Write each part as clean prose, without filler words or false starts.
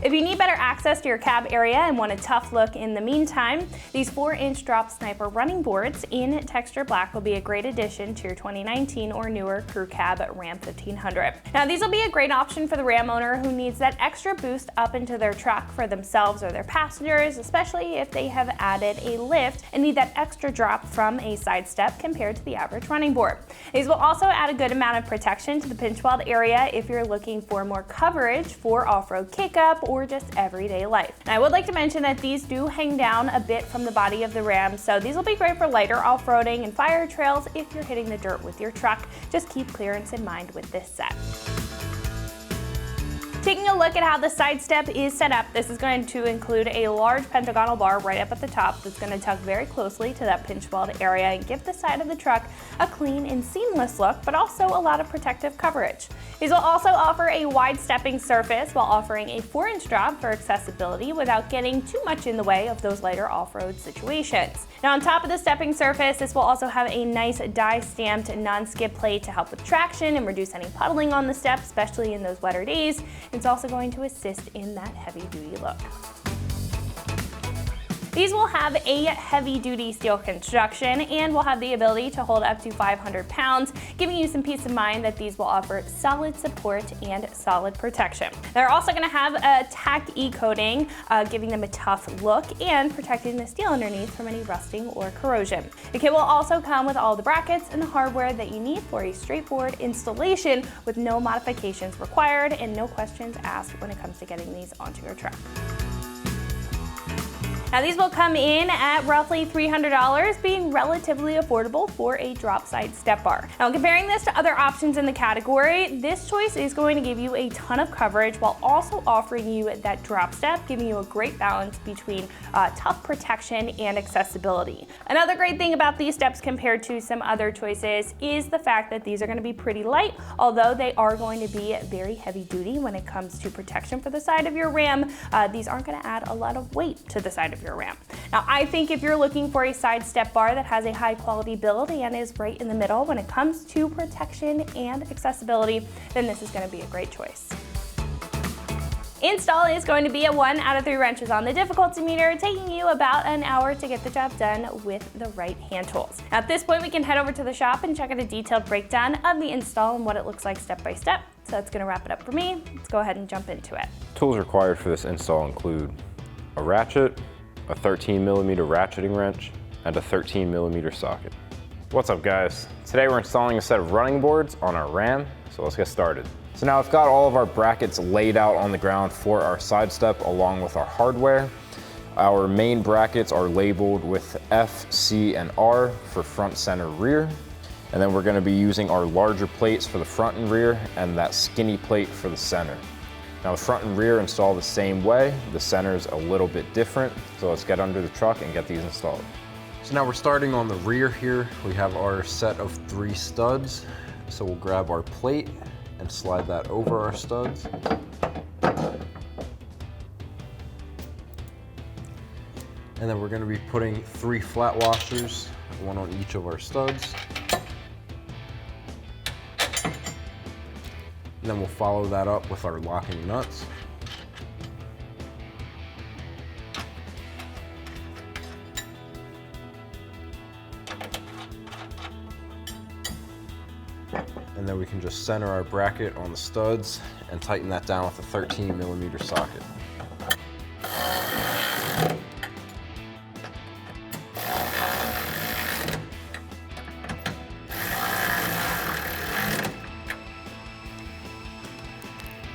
If you need better access to your cab area and want a tough look in the meantime, these 4-inch drop sniper running boards in texture black will be a great addition to your 2019 or newer crew cab Ram 1500. Now these will be a great option for the Ram owner who needs that extra boost up into their truck for themselves or their passengers, especially if they have added a lift and need that extra drop from a side step compared to the average running board. These will also add a good amount of protection to the pinch weld area if you're looking for more coverage for off-road kick-up or just everyday life. And I would like to mention that these do hang down a bit from the body of the Ram, so these will be great for lighter off-roading and fire trails if you're hitting the dirt with your truck. Just keep clearance in mind with this set. Taking a look at how the side step is set up, this is going to include a large pentagonal bar right up at the top that's going to tuck very closely to that pinch weld area and give the side of the truck a clean and seamless look, but also a lot of protective coverage. These will also offer a wide stepping surface while offering a 4-inch drop for accessibility without getting too much in the way of those lighter off-road situations. Now on top of the stepping surface, this will also have a nice die-stamped non-skid plate to help with traction and reduce any puddling on the step, especially in those wetter days. It's also going to assist in that heavy-duty look. These will have a heavy-duty steel construction and will have the ability to hold up to 500 pounds, giving you some peace of mind that these will offer solid support and solid protection. They're also going to have a tack E-coating, giving them a tough look and protecting the steel underneath from any rusting or corrosion. The kit will also come with all the brackets and the hardware that you need for a straightforward installation with no modifications required and no questions asked when it comes to getting these onto your truck. Now these will come in at roughly $300, being relatively affordable for a drop side step bar. Now comparing this to other options in the category, this choice is going to give you a ton of coverage while also offering you that drop step, giving you a great balance between tough protection and accessibility. Another great thing about these steps compared to some other choices is the fact that these are going to be pretty light, although they are going to be very heavy duty when it comes to protection for the side of your Ram. These aren't going to add a lot of weight to the side of your Ram. Now I think if you're looking for a side step bar that has a high quality build and is right in the middle when it comes to protection and accessibility, then this is going to be a great choice. Install is going to be a 1 out of 3 wrenches on the difficulty meter, taking you about an hour to get the job done with the right hand tools. Now, at this point, we can head over to the shop and check out a detailed breakdown of the install and what it looks like step by step. So that's going to wrap it up for me. Let's go ahead and jump into it. Tools required for this install include a ratchet, a 13mm ratcheting wrench, and a 13mm socket. What's up guys? Today we're installing a set of running boards on our Ram, so let's get started. So now I've got all of our brackets laid out on the ground for our side step along with our hardware. Our main brackets are labeled with F, C, and R for front, center, rear. And then we're going to be using our larger plates for the front and rear and that skinny plate for the center. Now the front and rear install the same way, the center's a little bit different, so let's get under the truck and get these installed. So now we're starting on the rear here. We have our set of 3 studs. So we'll grab our plate and slide that over our studs. And then we're going to be putting 3 flat washers, 1 on each of our studs. And then we'll follow that up with our locking nuts. And then we can just center our bracket on the studs and tighten that down with a 13mm socket.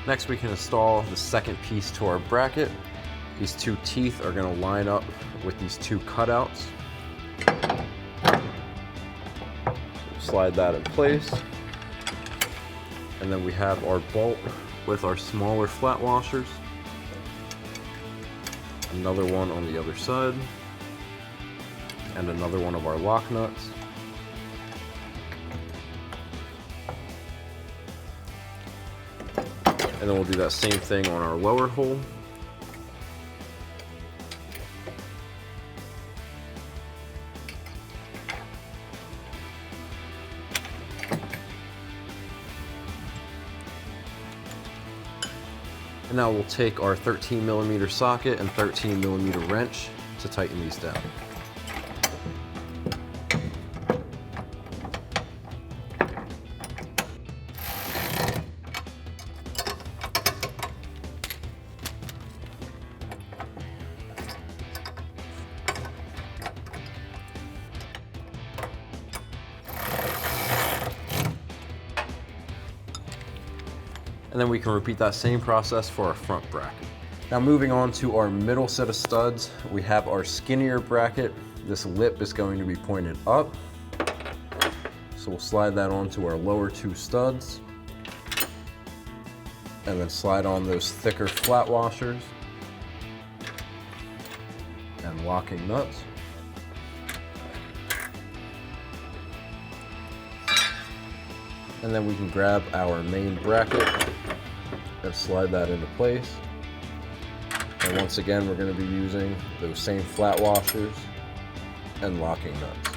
Next we can install the second piece to our bracket. These 2 teeth are going to line up with these 2 cutouts. Slide that in place. And then we have our bolt with our smaller flat washers. Another one on the other side. And another one of our lock nuts. And then we'll do that same thing on our lower hole. And now we'll take our 13 millimeter socket and 13 millimeter wrench to tighten these down. And then we can repeat that same process for our front bracket. Now moving on to our middle set of studs, we have our skinnier bracket. This lip is going to be pointed up. So we'll slide that onto our lower two studs. And then slide on those thicker flat washers and locking nuts. And then we can grab our main bracket and slide that into place. And once again, we're going to be using those same flat washers and locking nuts.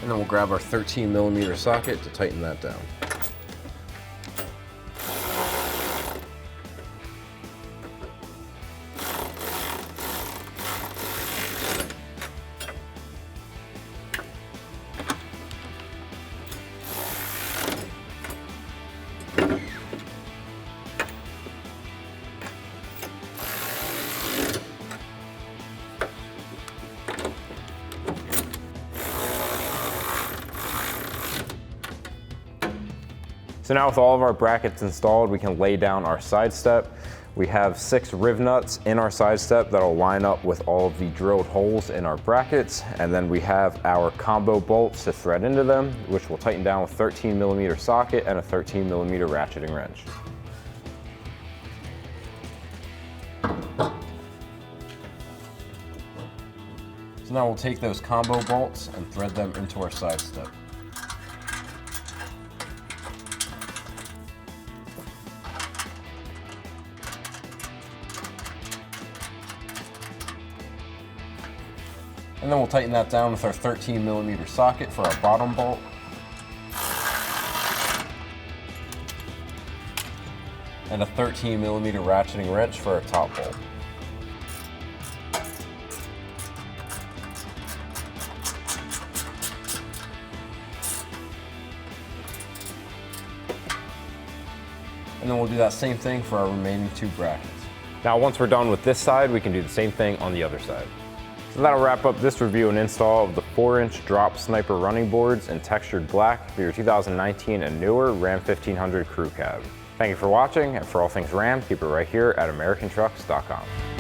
And then we'll grab our 13 millimeter socket to tighten that down. So now with all of our brackets installed, we can lay down our side step. We have 6 riv nuts in our side step that'll line up with all of the drilled holes in our brackets. And then we have our combo bolts to thread into them, which will tighten down with 13 millimeter socket and a 13 millimeter ratcheting wrench. So now we'll take those combo bolts and thread them into our side step. And then we'll tighten that down with our 13 millimeter socket for our bottom bolt. And a 13 millimeter ratcheting wrench for our top bolt. And then we'll do that same thing for our remaining 2 brackets. Now once we're done with this side, we can do the same thing on the other side. So that'll wrap up this review and install of the 4-inch drop sniper running boards in textured black for your 2019 and newer Ram 1500 crew cab. Thank you for watching, and for all things Ram, keep it right here at AmericanTrucks.com.